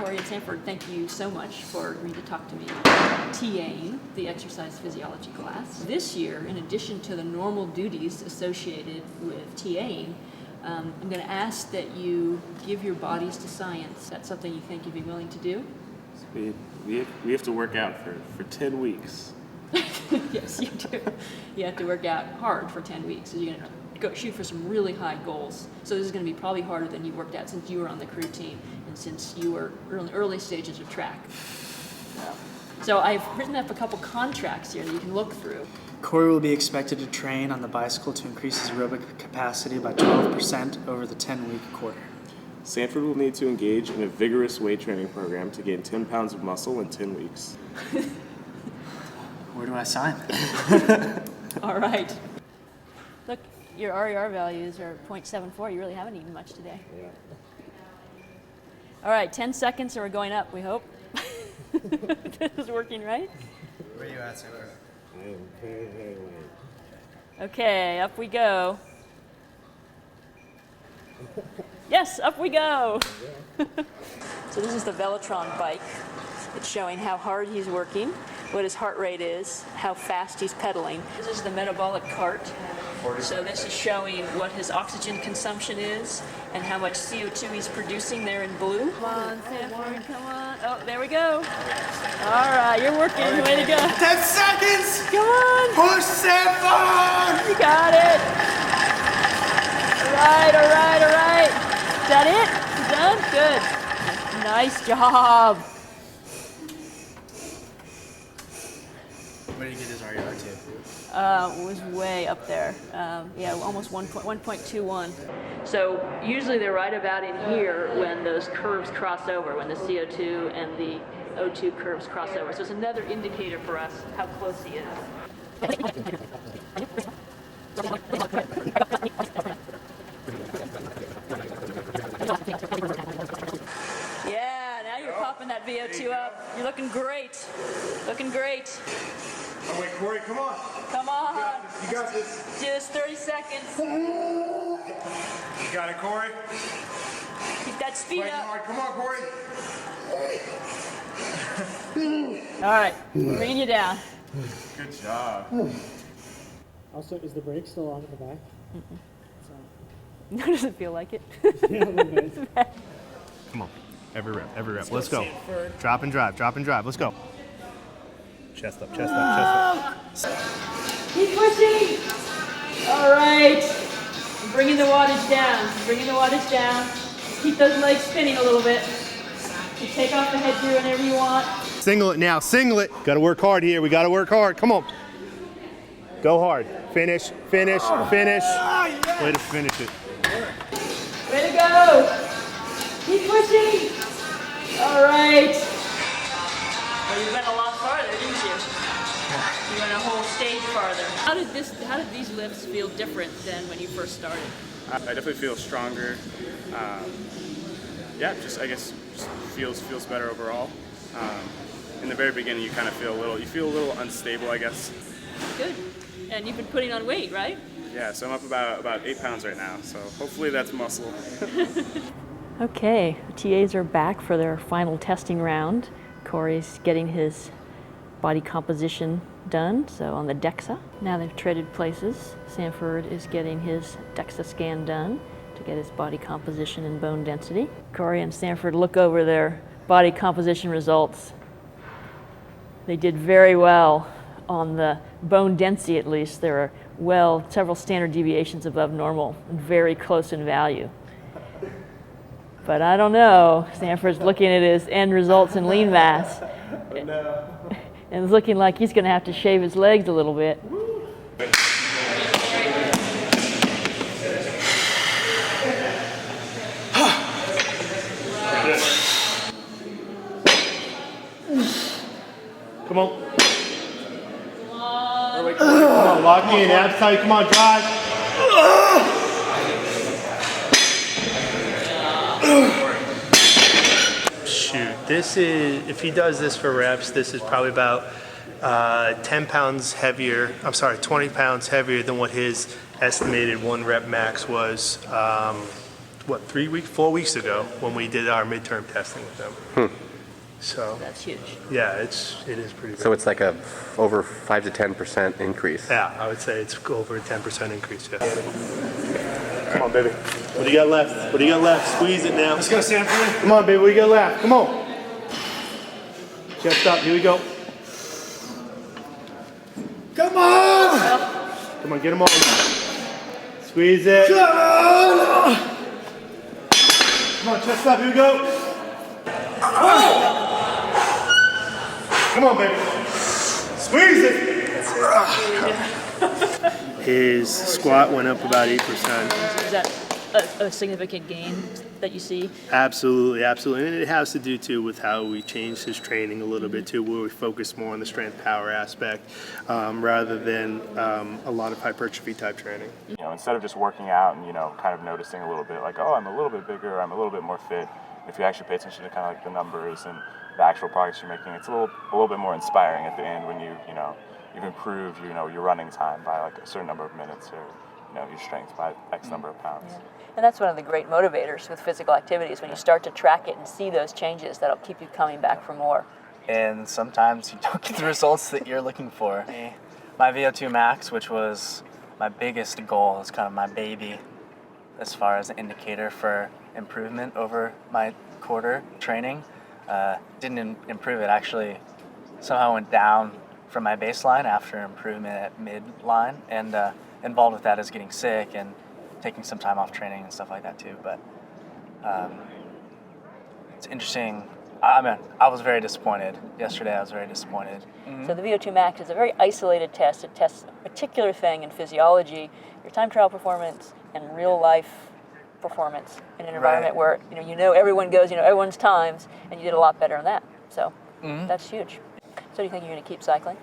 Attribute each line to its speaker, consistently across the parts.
Speaker 1: Corey and Sanford, thank you so much for agreeing to talk to me about TAing the exercise physiology class. This year, in addition to the normal duties associated with TAing, I'm going to ask that you give your bodies to science. That's something you think you'd be willing to do?
Speaker 2: We have to work out for 10 weeks.
Speaker 1: Yes, you do. You have to work out hard for 10 weeks. So you're going to go shoot for some really high goals. So this is going to be probably harder than you worked out since you were on the crew team and since you were in early stages of track. So I've written up a couple contracts here that you can look through.
Speaker 3: Corey will be expected to train on the bicycle to increase his aerobic capacity by 12% over the 10-week quarter.
Speaker 2: Sanford will need to engage in a vigorous weight training program to gain 10 pounds of muscle in 10 weeks.
Speaker 3: Where do I sign?
Speaker 1: All right. Look, your RER values are 0.74. You really haven't eaten much today.
Speaker 2: Yeah.
Speaker 1: All right, 10 seconds and we're going up, we hope. This is working, right?
Speaker 3: Where are you at, Sanford?
Speaker 1: Okay, up we go. Yes, up we go. So this is the Velotron bike. It's showing how hard he's working, what his heart rate is, how fast he's pedaling. This is the metabolic cart. So this is showing what his oxygen consumption is and how much CO2 he's producing there in blue. Come on, Sanford, come on. Oh, there we go. All right, you're working. Way to go.
Speaker 3: 10 seconds!
Speaker 1: Come on.
Speaker 3: Push, Sanford!
Speaker 1: You got it. All right, all right, all right. Is that it? You done? Good. Nice job.
Speaker 3: Where did he get his RER to?
Speaker 1: Was way up there. Yeah, almost 1.21. So usually they're right about in here when those curves cross over, when the CO2 and the O2 curves cross over. So it's another indicator for us how close he is. Yeah, now you're popping that VO2 up. You're looking great. Looking great.
Speaker 4: Oh wait, Corey, come on.
Speaker 1: Come on.
Speaker 4: You got this.
Speaker 1: Just 30 seconds.
Speaker 4: You got it, Corey.
Speaker 1: Keep that speed
Speaker 4: Fighting
Speaker 1: up.
Speaker 4: hard. Come on, Corey.
Speaker 1: All right, bringing you down.
Speaker 4: Good job.
Speaker 5: Also, is the brake still on in the back?
Speaker 1: No, doesn't feel like it.
Speaker 5: Yeah, a little bit.
Speaker 6: Come on. Every rep. Let's go. Drop and drive. Let's go. Chest up.
Speaker 1: Keep pushing. All right. I'm bringing the wattage down. Just keep those legs spinning a little bit. You take off the headgear whenever you want.
Speaker 6: Single it now. Got to work hard here. We got to work hard. Come on. Go hard. Finish. Way to finish it.
Speaker 1: Way to go. Keep pushing. All right. Well, you went a lot farther, didn't you? You went a whole stage farther. How did these lifts feel different than when you first started?
Speaker 2: I definitely feel stronger. I guess feels better overall. In the very beginning, you kind of feel a little unstable, I guess.
Speaker 1: Good. And you've been putting on weight, right?
Speaker 2: Yeah, so I'm up about 8 pounds right now. So hopefully that's muscle.
Speaker 1: Okay, the TAs are back for their final testing round. Corey's getting his body composition done, so on the DEXA. Now they've traded places. Sanford is getting his DEXA scan done to get his body composition and bone density. Corey and Sanford look over their body composition results. They did very well on the bone density, at least. There are several standard deviations above normal and very close in value. But I don't know. Sanford's looking at his end results in lean mass. And it's looking like he's going to have to shave his legs a little bit.
Speaker 6: Come on. Come on, lock in. Abs tight. Come on, drive. Shoot, this is, if he does this for reps, this is probably about 20 pounds heavier than what his estimated 1 rep max was 4 weeks ago when we did our midterm testing with them. So
Speaker 1: That's huge.
Speaker 6: yeah, it is pretty big.
Speaker 7: So it's like a over 5 to 10% increase.
Speaker 6: Yeah, I would say it's over a 10% increase, yeah. Come on, baby. What do you got left? What do you got left? Squeeze it now.
Speaker 3: Let's go, Sanford.
Speaker 6: Come on, baby. What do you got left? Come on. Chest up. Here we go.
Speaker 3: Come on!
Speaker 6: Come on, get them all. Squeeze it. Come on, chest up. Here we go. Come on, baby. Squeeze it. His squat went up about 8%.
Speaker 1: Is that a significant gain that you see?
Speaker 6: Absolutely, absolutely. And it has to do too with how we changed his training a little bit too, where we focus more on the strength power aspect rather than a lot of hypertrophy type training.
Speaker 2: You know, instead of just working out and, you know, kind of noticing a little bit like, oh, I'm a little bit bigger, I'm a little bit more fit. If you actually pay attention to kind of like the numbers and the actual progress you're making, it's a little bit more inspiring at the end when you've improved, your running time by like a certain number of minutes or, your strength by X number of pounds.
Speaker 1: Yeah. And that's one of the great motivators with physical activities, when you start to track it and see those changes, that'll keep you coming back for more.
Speaker 3: And sometimes you don't get the results that you're looking for. My VO2 max, which was my biggest goal, is kind of my baby as far as an indicator for improvement over my quarter training. Didn't improve it, actually somehow went down from my baseline after improvement at midline, and involved with that is getting sick and taking some time off training and stuff like that too. But it's interesting. I mean, I was very disappointed. Yesterday I was very disappointed.
Speaker 1: So the VO2 max is a very isolated test. It tests a particular thing in physiology, your time trial performance and real life performance in an environment where everyone goes, everyone's times, and you did a lot better on that. So that's huge. So do you think you're going to keep cycling?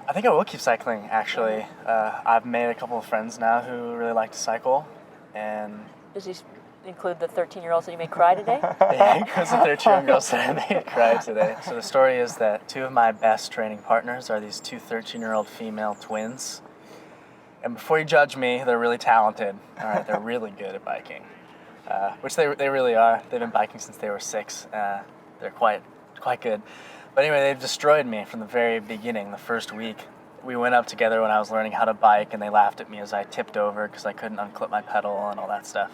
Speaker 3: I think I will keep cycling, actually. I've made a couple of friends now who really like to cycle, and
Speaker 1: Does this include the 13-year-olds that you made cry today?
Speaker 3: yeah, because the 13-year-old girls that I made cry today. So the story is that two of my best training partners are these two 13-year-old female twins. And before you judge me, they're really talented. All right, they're really good at biking, which they really are. They've been biking since they were 6. They're quite good. But anyway, they've destroyed me from the very beginning. The first week, we went up together when I was learning how to bike, and they laughed at me as I tipped over because I couldn't unclip my pedal and all that stuff.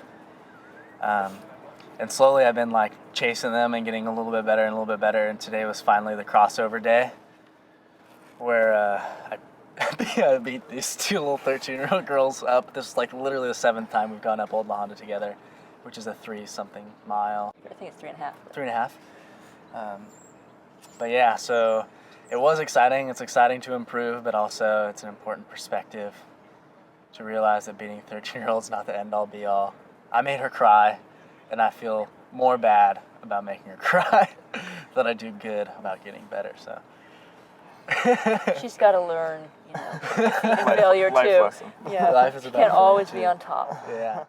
Speaker 3: And slowly I've been like chasing them and getting a little bit better and a little bit better. And today was finally the crossover day where I beat these two little 13-year-old girls up. This is like literally the 7th time we've gone up Old La Honda together, which is a 3-something mile.
Speaker 1: I think it's 3.5.
Speaker 3: 3.5. But yeah, so it was exciting. It's exciting to improve, but also it's an important perspective to realize that beating 13-year-olds is not the end-all be-all. I made her cry, and I feel more bad about making her cry than I do good about getting better. So
Speaker 1: She's got to learn, failure
Speaker 2: life
Speaker 1: too.
Speaker 2: lesson.
Speaker 1: Yeah,
Speaker 3: Life is about
Speaker 1: can't always
Speaker 3: failure,
Speaker 1: be
Speaker 3: too.
Speaker 1: on top.
Speaker 3: yeah.